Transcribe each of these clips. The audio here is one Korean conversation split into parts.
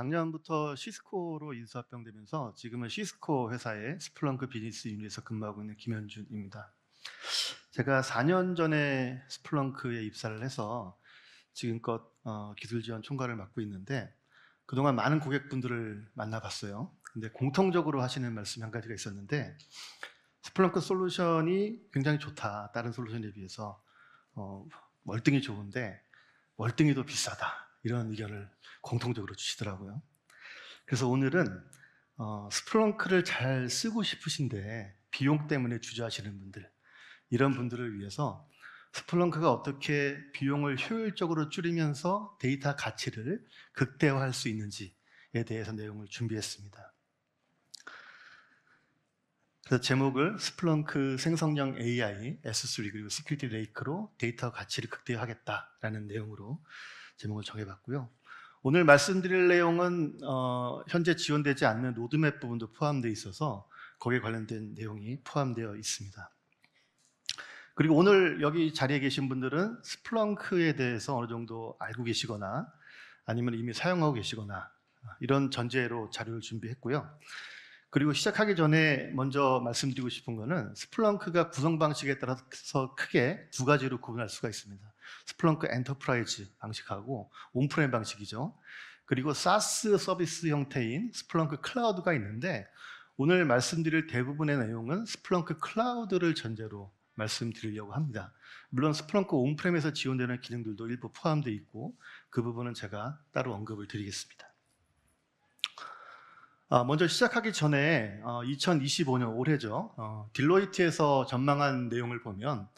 작년부터 시스코로 인수합병되면서 지금은 시스코 회사의 스플렁크 비즈니스 유닛에서 근무하고 있는 김현준입니다. 제가 4년 전에 스플렁크에 입사를 해서 지금껏 기술 지원 총괄을 맡고 있는데 그동안 많은 고객분들을 만나봤어요. 근데 공통적으로 하시는 말씀이 한 가지가 있었는데 스플렁크 솔루션이 굉장히 좋다. 다른 솔루션에 비해서 월등히 좋은데 월등히도 비싸다. 이런 의견을 공통적으로 주시더라고요. 그래서 오늘은 스플렁크를 잘 쓰고 싶으신데 비용 때문에 주저하시는 분들, 이런 분들을 위해서 스플렁크가 어떻게 비용을 효율적으로 줄이면서 데이터 가치를 극대화할 수 있는지에 대해서 내용을 준비했습니다. 그래서 제목을 스플렁크 생성형 AI, S3 그리고 시큐리티 레이크로 데이터 가치를 극대화하겠다라는 내용으로 제목을 정해봤고요. 오늘 말씀드릴 내용은 현재 지원되지 않는 로드맵 부분도 포함되어 있어서 거기에 관련된 내용이 포함되어 있습니다. 그리고 오늘 여기 자리에 계신 분들은 스플렁크에 대해서 어느 정도 알고 계시거나 아니면 이미 사용하고 계시거나 이런 전제로 자료를 준비했고요. 그리고 시작하기 전에 먼저 말씀드리고 싶은 거는 스플렁크가 구성 방식에 따라서 크게 두 가지로 구분할 수가 있습니다. 스플렁크 엔터프라이즈 방식하고 온프렘 방식이죠. 그리고 사스 서비스 형태인 스플렁크 클라우드가 있는데 오늘 말씀드릴 대부분의 내용은 스플렁크 클라우드를 전제로 말씀드리려고 합니다. 물론 스플렁크 온프렘에서 지원되는 기능들도 일부 포함되어 있고 그 부분은 제가 따로 언급을 드리겠습니다. 먼저 시작하기 전에 2025년 올해죠. 딜로이트에서 전망한 내용을 보면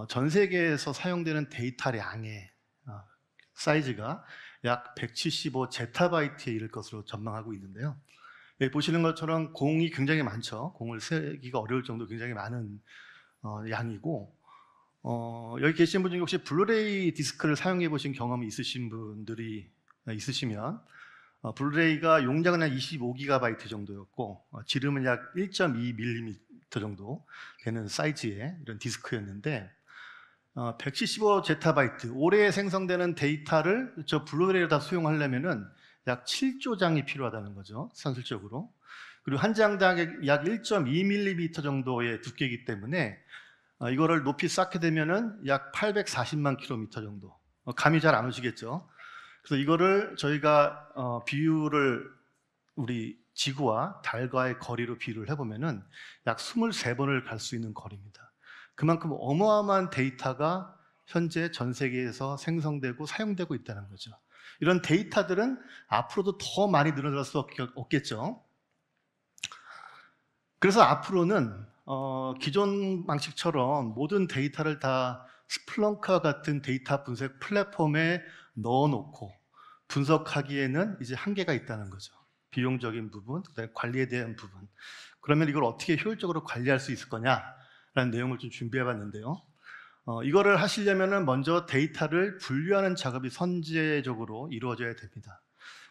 전 세계에서 사용되는 데이터량의 사이즈가 약 175 제타바이트에 이를 것으로 전망하고 있는데요. 여기 보시는 것처럼 공이 굉장히 많죠. 공을 세기가 어려울 정도 굉장히 많은 양이고 여기 계신 분 중에 혹시 블루레이 디스크를 사용해 보신 경험이 있으신 분들이 있으시면 블루레이가 용량은 한 25GB 정도였고 지름은 약 1.2mm 정도 되는 사이즈의 이런 디스크였는데 175제타바이트 올해 생성되는 데이터를 저 블루레이를 다 수용하려면은 약 7조 장이 필요하다는 거죠. 산술적으로. 그리고 한 장당 약 1.2mm 정도의 두께이기 때문에 이거를 높이 쌓게 되면은 약 840만 킬로미터 정도. 감이 잘 안 오시겠죠. 그래서 이거를 저희가 비유를 우리 지구와 달과의 거리로 비유를 해보면은 약 23번을 갈 수 있는 거리입니다. 그만큼 어마어마한 데이터가 현재 전 세계에서 생성되고 사용되고 있다는 거죠. 이런 데이터들은 앞으로도 더 많이 늘어날 수 없겠죠. 그래서 앞으로는 기존 방식처럼 모든 데이터를 다 스플렁크와 같은 데이터 분석 플랫폼에 넣어놓고 분석하기에는 이제 한계가 있다는 거죠. 비용적인 부분, 그다음에 관리에 대한 부분. 그러면 이걸 어떻게 효율적으로 관리할 수 있을 거냐라는 내용을 좀 준비해봤는데요. 이거를 하시려면 먼저 데이터를 분류하는 작업이 선제적으로 이루어져야 됩니다.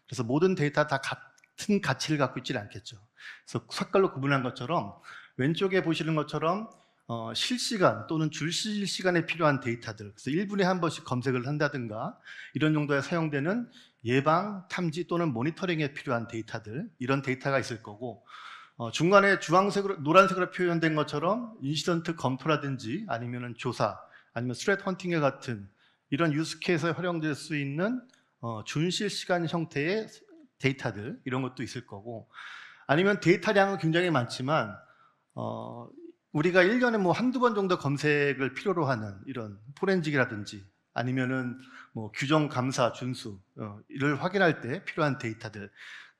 그래서 모든 데이터 다 같은 가치를 갖고 있지는 않겠죠. 그래서 색깔로 구분한 것처럼 왼쪽에 보시는 것처럼 실시간 또는 줄실시간에 필요한 데이터들, 그래서 1분에 한 번씩 검색을 한다든가 이런 정도에 사용되는 예방, 탐지 또는 모니터링에 필요한 데이터들, 이런 데이터가 있을 거고 중간에 주황색으로, 노란색으로 표현된 것처럼 인시던트 검토라든지 아니면 조사, 아니면 스트레트 헌팅과 같은 이런 유스케이스에 활용될 수 있는 준실시간 형태의 데이터들, 이런 것도 있을 거고 아니면 데이터량은 굉장히 많지만 우리가 1년에 뭐 한두 번 정도 검색을 필요로 하는 이런 포렌직이라든지 아니면은 뭐 규정 감사 준수 이를 확인할 때 필요한 데이터들,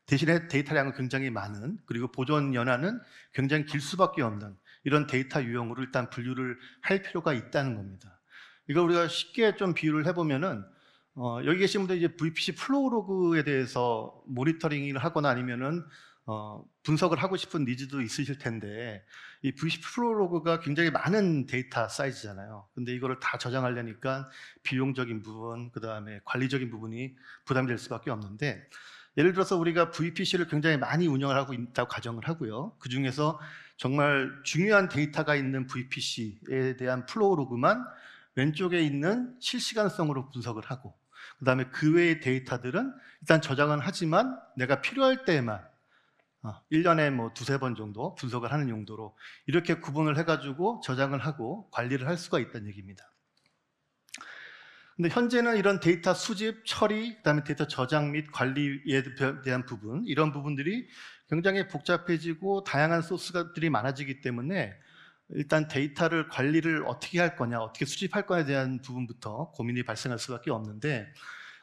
대신에 데이터량은 굉장히 많은, 그리고 보존 연한은 굉장히 길 수밖에 없는 이런 데이터 유형으로 일단 분류를 할 필요가 있다는 겁니다. 이걸 우리가 쉽게 좀 비유를 해보면은 여기 계신 분들 이제 VPC 플로우 로그에 대해서 모니터링을 하거나 아니면은 분석을 하고 싶은 니즈도 있으실 텐데 이 VPC 플로우 로그가 굉장히 많은 데이터 사이즈잖아요. 근데 이거를 다 저장하려니까 비용적인 부분, 그 다음에 관리적인 부분이 부담이 될 수밖에 없는데 예를 들어서 우리가 VPC를 굉장히 많이 운영을 하고 있다고 가정을 하고요. 그 중에서 정말 중요한 데이터가 있는 VPC에 대한 플로우 로그만 왼쪽에 있는 실시간성으로 분석을 하고 그다음에 그 외의 데이터들은 일단 저장은 하지만 내가 필요할 때에만 1년에 뭐 두세 번 정도 분석을 하는 용도로 이렇게 구분을 해가지고 저장을 하고 관리를 할 수가 있다는 얘기입니다. 근데 현재는 이런 데이터 수집, 처리, 그다음에 데이터 저장 및 관리에 대한 부분, 이런 부분들이 굉장히 복잡해지고 다양한 소스들이 많아지기 때문에 일단 데이터를 관리를 어떻게 할 거냐, 어떻게 수집할 거냐에 대한 부분부터 고민이 발생할 수밖에 없는데,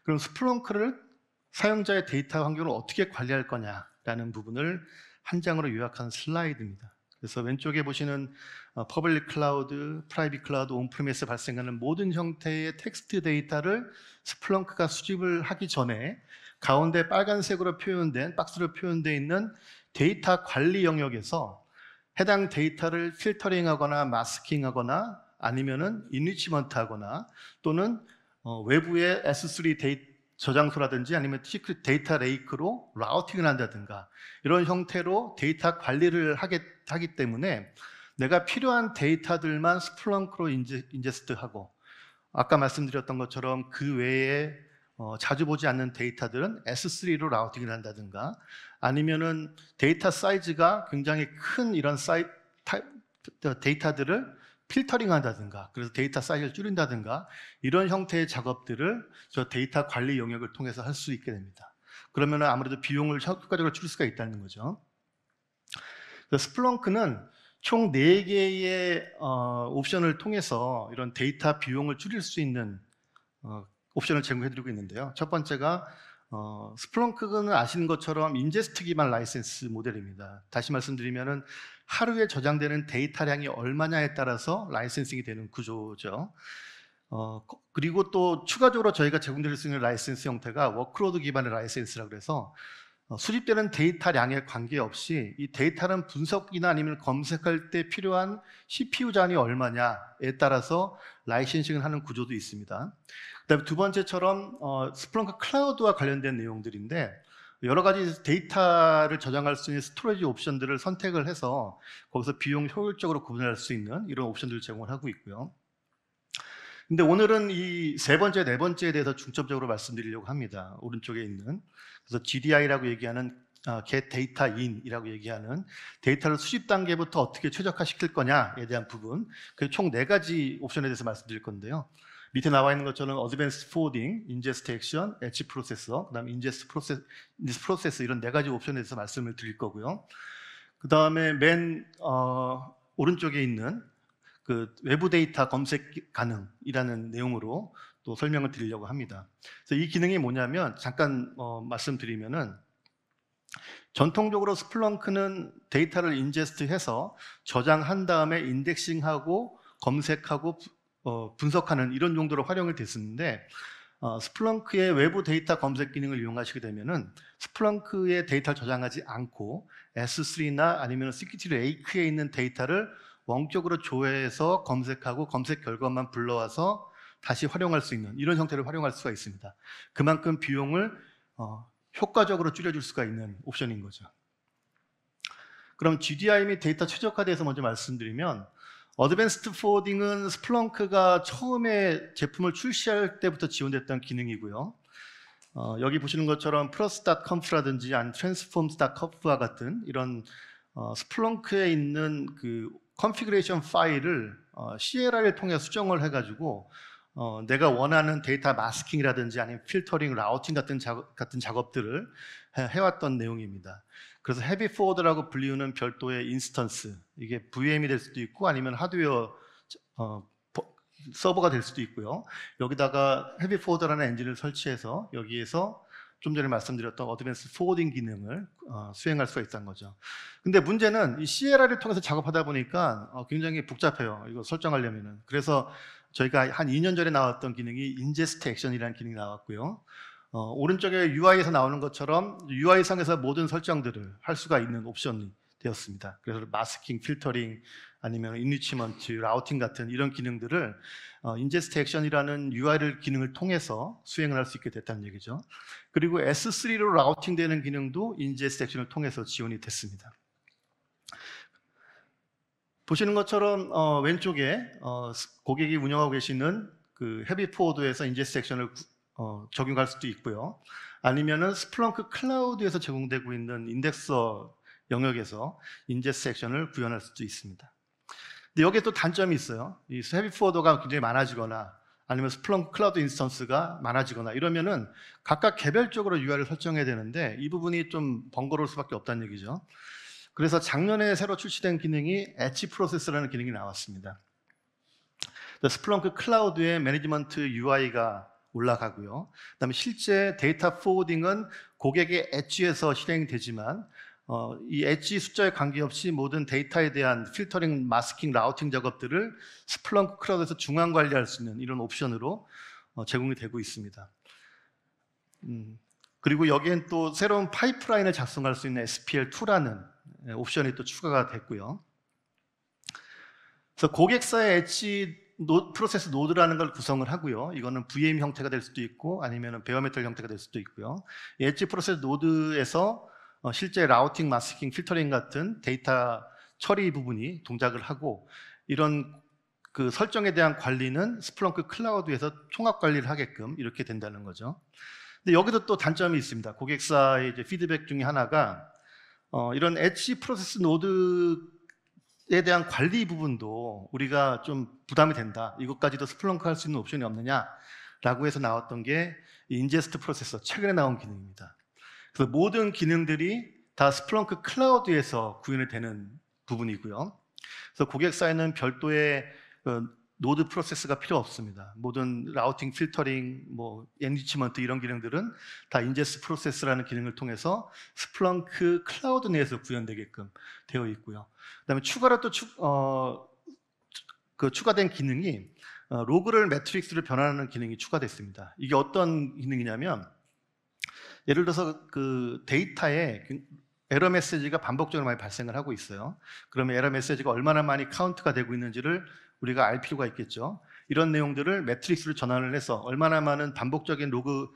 그럼 스플렁크를 사용자의 데이터 환경을 어떻게 관리할 거냐라는 부분을 한 장으로 요약한 슬라이드입니다. 그래서 왼쪽에 보시는 퍼블릭 클라우드, 프라이빗 클라우드, 온프리미스에 발생하는 모든 형태의 텍스트 데이터를 스플렁크가 수집을 하기 전에 가운데 빨간색으로 표현된, 박스로 표현되어 있는 데이터 관리 영역에서 해당 데이터를 필터링하거나 마스킹하거나 아니면은 인리치먼트하거나 또는 외부의 S3 저장소라든지 아니면 시크릿 데이터 레이크로 라우팅을 한다든가 이런 형태로 데이터 관리를 하기 때문에 내가 필요한 데이터들만 스플렁크로 인제스트하고 아까 말씀드렸던 것처럼 그 외에 자주 보지 않는 데이터들은 S3로 라우팅을 한다든가 아니면은 데이터 사이즈가 굉장히 큰 이런 데이터들을 필터링 한다든가 그래서 데이터 사이즈를 줄인다든가 이런 형태의 작업들을 저 데이터 관리 영역을 통해서 할 수 있게 됩니다. 그러면 아무래도 비용을 효과적으로 줄일 수가 있다는 거죠. 스플렁크는 총 4개의 옵션을 통해서 이런 데이터 비용을 줄일 수 있는 옵션을 제공해드리고 있는데요. 첫 번째가 스플렁크는 아시는 것처럼 인제스트 기반 라이센스 모델입니다. 다시 말씀드리면은 하루에 저장되는 데이터량이 얼마냐에 따라서 라이센싱이 되는 구조죠. 그리고 또 추가적으로 저희가 제공드릴 수 있는 라이센스 형태가 워크로드 기반의 라이센스라고 해서 수집되는 데이터량에 관계없이 이 데이터는 분석이나 아니면 검색할 때 필요한 CPU 잔이 얼마냐에 따라서 라이센싱을 하는 구조도 있습니다. 그다음에 두 번째처럼 스플렁크 클라우드와 관련된 내용들인데 여러 가지 데이터를 저장할 수 있는 스토리지 옵션들을 선택을 해서 거기서 비용 효율적으로 구분할 수 있는 이런 옵션들을 제공을 하고 있고요. 근데 오늘은 이 세 번째, 네 번째에 대해서 중점적으로 말씀드리려고 합니다. 오른쪽에 있는. 그래서 GDI라고 얘기하는 Get Data In이라고 얘기하는 데이터를 수집 단계부터 어떻게 최적화시킬 거냐에 대한 부분, 그 총 4가지 옵션에 대해서 말씀드릴 건데요. 밑에 나와 있는 것처럼 Advanced Forwarding, Ingest Action, Edge Processor, 그다음에 Ingest Process 이런 4가지 옵션에 대해서 말씀을 드릴 거고요. 그 다음에 맨 오른쪽에 있는 그 외부 데이터 검색 가능이라는 내용으로 또 설명을 드리려고 합니다. 그래서 이 기능이 뭐냐면 잠깐 말씀드리면은 전통적으로 스플렁크는 데이터를 인제스트해서 저장한 다음에 인덱싱하고 검색하고 분석하는 이런 용도로 활용이 됐었는데 스플렁크의 외부 데이터 검색 기능을 이용하시게 되면은 스플렁크의 데이터를 저장하지 않고 S3나 아니면 시큐리티 레이크에 있는 데이터를 원격으로 조회해서 검색하고 검색 결과만 불러와서 다시 활용할 수 있는 이런 형태를 활용할 수가 있습니다. 그만큼 비용을 효과적으로 줄여줄 수가 있는 옵션인 거죠. 그럼 GDI 및 데이터 최적화에 대해서 먼저 말씀드리면 어드밴스드 포워딩은 스플렁크가 처음에 제품을 출시할 때부터 지원됐던 기능이고요. 여기 보시는 것처럼 plus.conf라든지 아니면 transforms.conf와 같은 이런 스플렁크에 있는 그 컨피그레이션 파일을 CLI를 통해 수정을 해가지고 내가 원하는 데이터 마스킹이라든지 아니면 필터링, 라우팅 같은 작업들을 해왔던 내용입니다. 그래서 헤비 포워드라고 불리우는 별도의 인스턴스, 이게 VM이 될 수도 있고 아니면 하드웨어 서버가 될 수도 있고요. 여기다가 헤비 포워드라는 엔진을 설치해서 여기에서 좀 전에 말씀드렸던 어드밴스 포워딩 기능을 수행할 수가 있다는 거죠. 근데 문제는 이 CLI를 통해서 작업하다 보니까 굉장히 복잡해요. 이거 설정하려면은. 그래서 저희가 한 2년 전에 나왔던 기능이 인제스트 액션이라는 기능이 나왔고요. 오른쪽에 UI에서 나오는 것처럼 UI 상에서 모든 설정들을 할 수가 있는 옵션이 되었습니다. 그래서 마스킹, 필터링, 아니면 인리치먼트, 라우팅 같은 이런 기능들을 인제스트 액션이라는 UI를 기능을 통해서 수행을 할 수 있게 됐다는 얘기죠. 그리고 S3로 라우팅되는 기능도 인제스트 액션을 통해서 지원이 됐습니다. 보시는 것처럼 왼쪽에 고객이 운영하고 계시는 그 헤비 포워드에서 인제스트 액션을 적용할 수도 있고요. 아니면은 스플렁크 클라우드에서 제공되고 있는 인덱서 영역에서 인제스트 액션을 구현할 수도 있습니다. 근데 여기에 또 단점이 있어요. 이 헤비 포워더가 굉장히 많아지거나 아니면 스플렁크 클라우드 인스턴스가 많아지거나 이러면은 각각 개별적으로 UI를 설정해야 되는데 이 부분이 좀 번거로울 수밖에 없다는 얘기죠. 그래서 작년에 새로 출시된 기능이 엣지 프로세스라는 기능이 나왔습니다. 스플렁크 클라우드의 매니지먼트 UI가 올라가고요. 그다음에 실제 데이터 포워딩은 고객의 엣지에서 실행되지만 이 엣지 숫자에 관계없이 모든 데이터에 대한 필터링, 마스킹, 라우팅 작업들을 스플렁크 클라우드에서 중앙 관리할 수 있는 이런 옵션으로 제공이 되고 있습니다. 그리고 여기엔 또 새로운 파이프라인을 작성할 수 있는 SPL2라는 옵션이 또 추가가 됐고요. 그래서 고객사의 엣지 프로세스 노드라는 걸 구성을 하고요. 이거는 VM 형태가 될 수도 있고 아니면 베어메탈 형태가 될 수도 있고요. 엣지 프로세스 노드에서 실제 라우팅, 마스킹, 필터링 같은 데이터 처리 부분이 동작을 하고 이런 그 설정에 대한 관리는 스플렁크 클라우드에서 총합 관리를 하게끔 이렇게 된다는 거죠. 근데 여기도 또 단점이 있습니다. 고객사의 이제 피드백 중에 하나가 이런 엣지 프로세스 노드에 대한 관리 부분도 우리가 좀 부담이 된다. 이것까지도 스플렁크 할 수 있는 옵션이 없느냐라고 해서 나왔던 게 인제스트 프로세서 최근에 나온 기능입니다. 그래서 모든 기능들이 다 스플렁크 클라우드에서 구현이 되는 부분이고요. 그래서 고객사에는 별도의 노드 프로세스가 필요 없습니다. 모든 라우팅, 필터링, 엔리치먼트 이런 기능들은 다 인제스트 프로세스라는 기능을 통해서 스플렁크 클라우드 내에서 구현되게끔 되어 있고요. 그다음에 추가로 또 추가된 기능이 로그를 매트릭스로 변환하는 기능이 추가됐습니다. 이게 어떤 기능이냐면 예를 들어서 그 데이터에 에러 메시지가 반복적으로 많이 발생을 하고 있어요. 그러면 에러 메시지가 얼마나 많이 카운트가 되고 있는지를 우리가 알 필요가 있겠죠. 이런 내용들을 매트릭스로 전환을 해서 얼마나 많은 반복적인 로그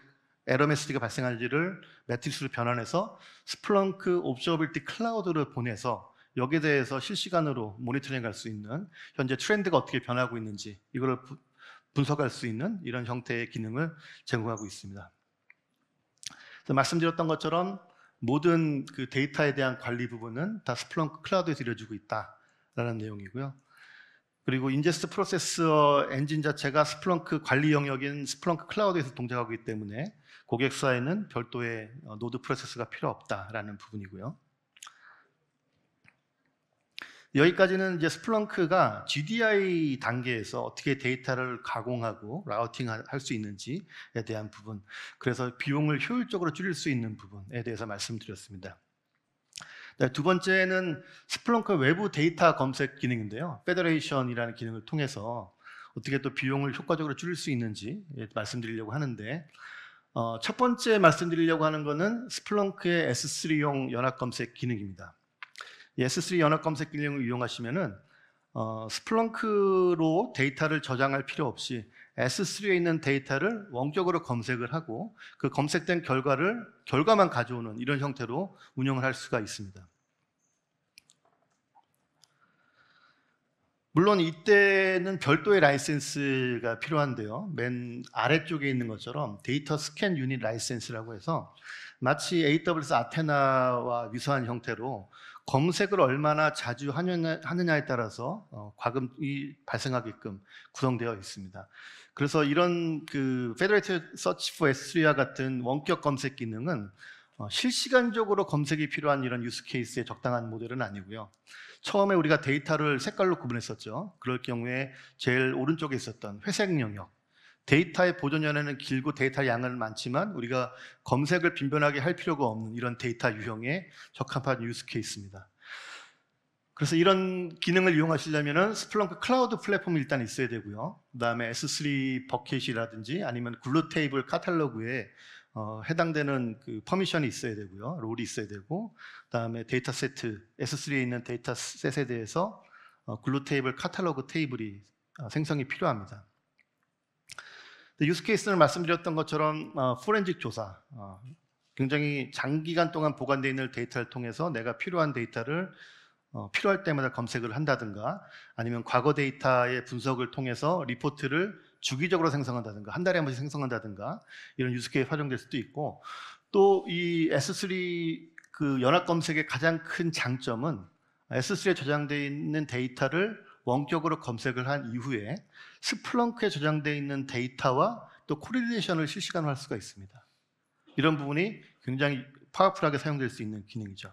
에러 메시지가 발생하는지를 매트릭스로 변환해서 스플렁크 옵저버빌티 클라우드를 보내서 여기에 대해서 실시간으로 모니터링 할 수 있는 현재 트렌드가 어떻게 변하고 있는지 이걸 분석할 수 있는 이런 형태의 기능을 제공하고 있습니다. 말씀드렸던 것처럼 모든 그 데이터에 대한 관리 부분은 다 스플렁크 클라우드에서 이루어지고 있다라는 내용이고요. 그리고 인제스트 프로세서 엔진 자체가 스플렁크 관리 영역인 스플렁크 클라우드에서 동작하기 때문에 고객사에는 별도의 노드 프로세스가 필요 없다라는 부분이고요. 여기까지는 이제 스플렁크가 GDI 단계에서 어떻게 데이터를 가공하고 라우팅할 수 있는지에 대한 부분, 그래서 비용을 효율적으로 줄일 수 있는 부분에 대해서 말씀드렸습니다. 두 번째는 스플렁크 외부 데이터 검색 기능인데요. 페더레이션이라는 기능을 통해서 어떻게 또 비용을 효과적으로 줄일 수 있는지 말씀드리려고 하는데 첫 번째 말씀드리려고 하는 것은 스플렁크의 S3용 연합 검색 기능입니다. S3 연합 검색 기능을 이용하시면은 스플렁크로 데이터를 저장할 필요 없이 S3에 있는 데이터를 원격으로 검색을 하고 그 검색된 결과만 가져오는 이런 형태로 운영을 할 수가 있습니다. 물론 이때는 별도의 라이센스가 필요한데요. 맨 아래쪽에 있는 것처럼 데이터 스캔 유닛 라이센스라고 해서 마치 AWS 아테나와 유사한 형태로 검색을 얼마나 자주 하느냐에 따라서 과금이 발생하게끔 구성되어 있습니다. 그래서 이런 그 Federated Search for S3와 같은 원격 검색 기능은 실시간적으로 검색이 필요한 이런 유스 케이스에 적당한 모델은 아니고요. 처음에 우리가 데이터를 색깔로 구분했었죠. 그럴 경우에 제일 오른쪽에 있었던 회색 영역, 데이터의 보존 연회는 길고 데이터 양은 많지만 우리가 검색을 빈번하게 할 필요가 없는 이런 데이터 유형에 적합한 유스 케이스입니다. 그래서 이런 기능을 이용하시려면 스플렁크 클라우드 플랫폼이 일단 있어야 되고요. 그 다음에 S3 버켓이라든지 아니면 글루 테이블 카탈로그에 해당되는 그 퍼미션이 있어야 되고요. 롤이 있어야 되고, 그 다음에 데이터 세트, S3에 있는 데이터 셋에 대해서 글루 테이블 카탈로그 테이블이 생성이 필요합니다. 유스 케이스는 말씀드렸던 것처럼 포렌식 조사, 굉장히 장기간 동안 보관되어 있는 데이터를 통해서 내가 필요한 데이터를 필요할 때마다 검색을 한다든가 아니면 과거 데이터의 분석을 통해서 리포트를 주기적으로 생성한다든가 한 달에 한 번씩 생성한다든가 이런 유스케이스 활용될 수도 있고, 또 이 S3 그 연합 검색의 가장 큰 장점은 S3에 저장되어 있는 데이터를 원격으로 검색을 한 이후에 스플렁크에 저장되어 있는 데이터와 또 코릴레이션을 실시간으로 할 수가 있습니다. 이런 부분이 굉장히 파워풀하게 사용될 수 있는 기능이죠.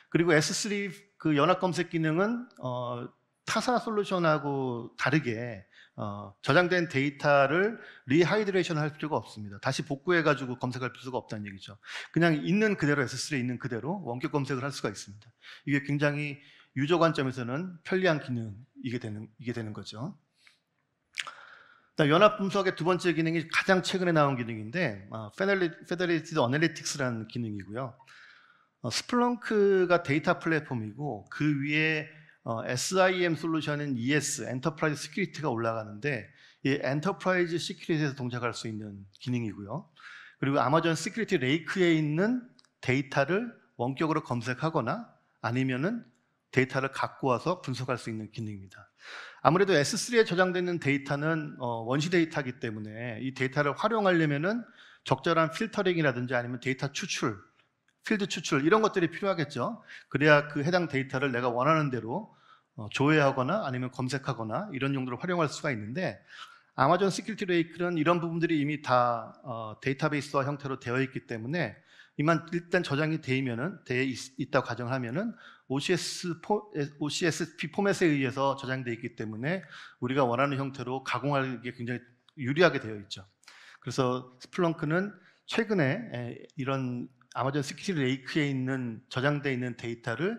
그리고 S3 그 연합 검색 기능은 타사 솔루션하고 다르게 저장된 데이터를 리하이드레이션 할 필요가 없습니다. 다시 복구해가지고 검색할 필요가 없다는 얘기죠. 그냥 있는 그대로 S3에 있는 그대로 원격 검색을 할 수가 있습니다. 이게 굉장히 유저 관점에서는 편리한 기능이게 되는 거죠. 연합 분석의 두 번째 기능이 가장 최근에 나온 기능인데 Federated Analytics라는 기능이고요. 스플렁크가 데이터 플랫폼이고 그 위에 SIM 솔루션인 ES, 엔터프라이즈 시큐리티가 올라가는데 이 엔터프라이즈 시큐리티에서 동작할 수 있는 기능이고요. 그리고 아마존 시큐리티 레이크에 있는 데이터를 원격으로 검색하거나 아니면은 데이터를 갖고 와서 분석할 수 있는 기능입니다. 아무래도 S3에 저장되는 데이터는 원시 데이터이기 때문에 이 데이터를 활용하려면은 적절한 필터링이라든지 아니면 데이터 추출, 필드 추출 이런 것들이 필요하겠죠. 그래야 그 해당 데이터를 내가 원하는 대로 조회하거나 아니면 검색하거나 이런 용도로 활용할 수가 있는데, 아마존 시큐리티 레이크는 이런 부분들이 이미 다 데이터베이스화 형태로 되어 있기 때문에 이만 일단 저장이 되어 있다고 가정하면은 OCSP 포맷에 의해서 저장되어 있기 때문에 우리가 원하는 형태로 가공하기에 굉장히 유리하게 되어 있죠. 그래서 스플렁크는 최근에 이런 아마존 시큐리티 레이크에 있는 저장되어 있는 데이터를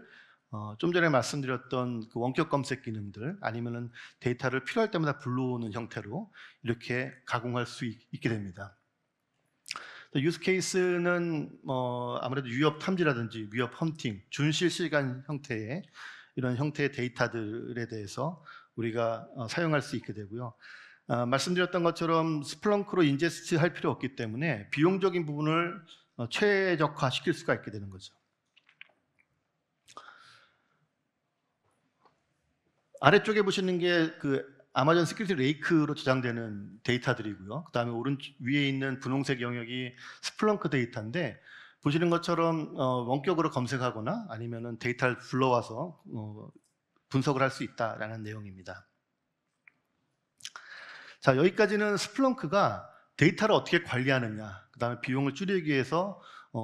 좀 전에 말씀드렸던 그 원격 검색 기능들 아니면은 데이터를 필요할 때마다 불러오는 형태로 이렇게 가공할 수 있게 됩니다. 유스 케이스는 아무래도 위협 탐지라든지 위협 헌팅, 준실시간 형태의 이런 형태의 데이터들에 대해서 우리가 사용할 수 있게 되고요. 말씀드렸던 것처럼 스플렁크로 인제스트 할 필요 없기 때문에 비용적인 부분을 최적화 시킬 수가 있게 되는 거죠. 아래쪽에 보시는 게 그 아마존 시큐리티 레이크로 저장되는 데이터들이고요. 그 다음에 위에 있는 분홍색 영역이 스플렁크 데이터인데, 보시는 것처럼 원격으로 검색하거나 아니면은 데이터를 불러와서 분석을 할 수 있다라는 내용입니다. 자, 여기까지는 스플렁크가 데이터를 어떻게 관리하느냐, 그 다음에 비용을 줄이기 위해서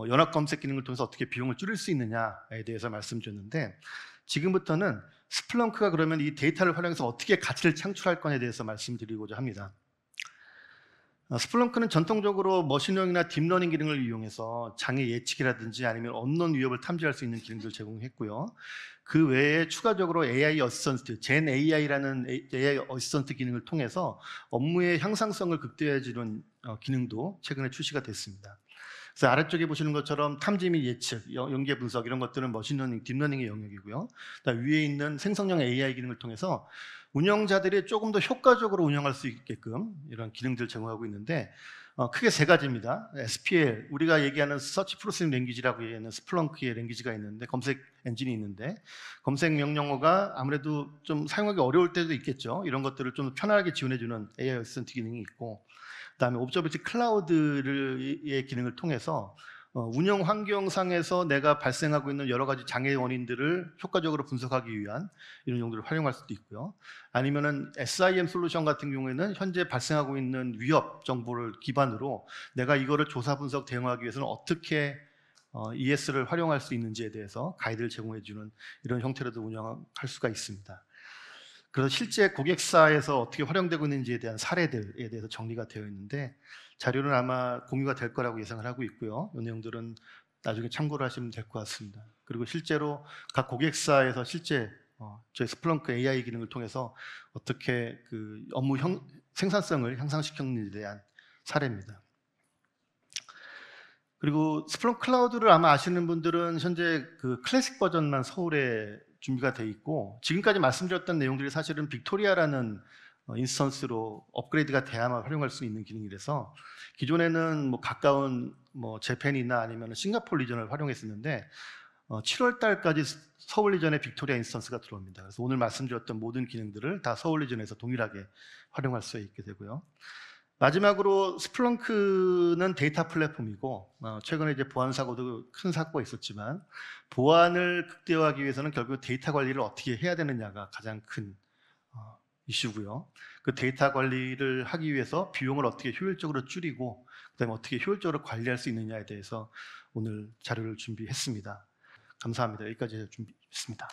연합 검색 기능을 통해서 어떻게 비용을 줄일 수 있느냐에 대해서 말씀드렸는데, 지금부터는 스플렁크가 그러면 이 데이터를 활용해서 어떻게 가치를 창출할 거냐에 대해서 말씀드리고자 합니다. 스플렁크는 전통적으로 머신러닝이나 딥러닝 기능을 이용해서 장애 예측이라든지 아니면 언론 위협을 탐지할 수 있는 기능들을 제공했고요. 그 외에 추가적으로 AI 어시스턴트, 젠 AI라는 AI 어시스턴트 기능을 통해서 업무의 향상성을 극대화해주는 기능도 최근에 출시가 됐습니다. 그래서 아래쪽에 보시는 것처럼 탐지 및 예측, 연계 분석 이런 것들은 머신러닝, 딥러닝의 영역이고요. 그다음 위에 있는 생성형 AI 기능을 통해서 운영자들이 조금 더 효과적으로 운영할 수 있게끔 이런 기능들을 제공하고 있는데 크게 세 가지입니다. SPL, 우리가 얘기하는 서치 프로세싱 랭귀지라고 얘기하는 스플렁크의 랭귀지가 있는데, 검색 엔진이 있는데, 검색 명령어가 아무래도 좀 사용하기 어려울 때도 있겠죠. 이런 것들을 좀 편하게 지원해주는 AI 어시스턴트 기능이 있고, 그다음에 옵저비티 클라우드의 기능을 통해서 운영 환경상에서 내가 발생하고 있는 여러 가지 장애 원인들을 효과적으로 분석하기 위한 이런 용도를 활용할 수도 있고요. 아니면은 SIM 솔루션 같은 경우에는 현재 발생하고 있는 위협 정보를 기반으로 내가 이거를 조사 분석 대응하기 위해서는 어떻게 ES를 활용할 수 있는지에 대해서 가이드를 제공해주는 이런 형태로도 운영할 수가 있습니다. 그래서 실제 고객사에서 어떻게 활용되고 있는지에 대한 사례들에 대해서 정리가 되어 있는데, 자료는 아마 공유가 될 거라고 예상을 하고 있고요. 이 내용들은 나중에 참고를 하시면 될 것 같습니다. 그리고 실제로 각 고객사에서 실제 저희 스플렁크 AI 기능을 통해서 어떻게 그 업무 생산성을 향상시켰는지에 대한 사례입니다. 그리고 스플렁크 클라우드를 아마 아시는 분들은 현재 그 클래식 버전만 서울에 준비가 돼 있고, 지금까지 말씀드렸던 내용들이 사실은 빅토리아라는 인스턴스로 업그레이드가 돼야만 활용할 수 있는 기능이라서 기존에는 뭐 가까운 뭐 재팬이나 아니면 싱가포르 리전을 활용했었는데 7월 달까지 서울리전에 빅토리아 인스턴스가 들어옵니다. 그래서 오늘 말씀드렸던 모든 기능들을 다 서울리전에서 동일하게 활용할 수 있게 되고요. 마지막으로 스플렁크는 데이터 플랫폼이고 최근에 이제 보안 사고도 큰 사고가 있었지만 보안을 극대화하기 위해서는 결국 데이터 관리를 어떻게 해야 되느냐가 가장 큰 이슈고요. 그 데이터 관리를 하기 위해서 비용을 어떻게 효율적으로 줄이고 그다음에 어떻게 효율적으로 관리할 수 있느냐에 대해서 오늘 자료를 준비했습니다. 감사합니다. 여기까지 준비했습니다.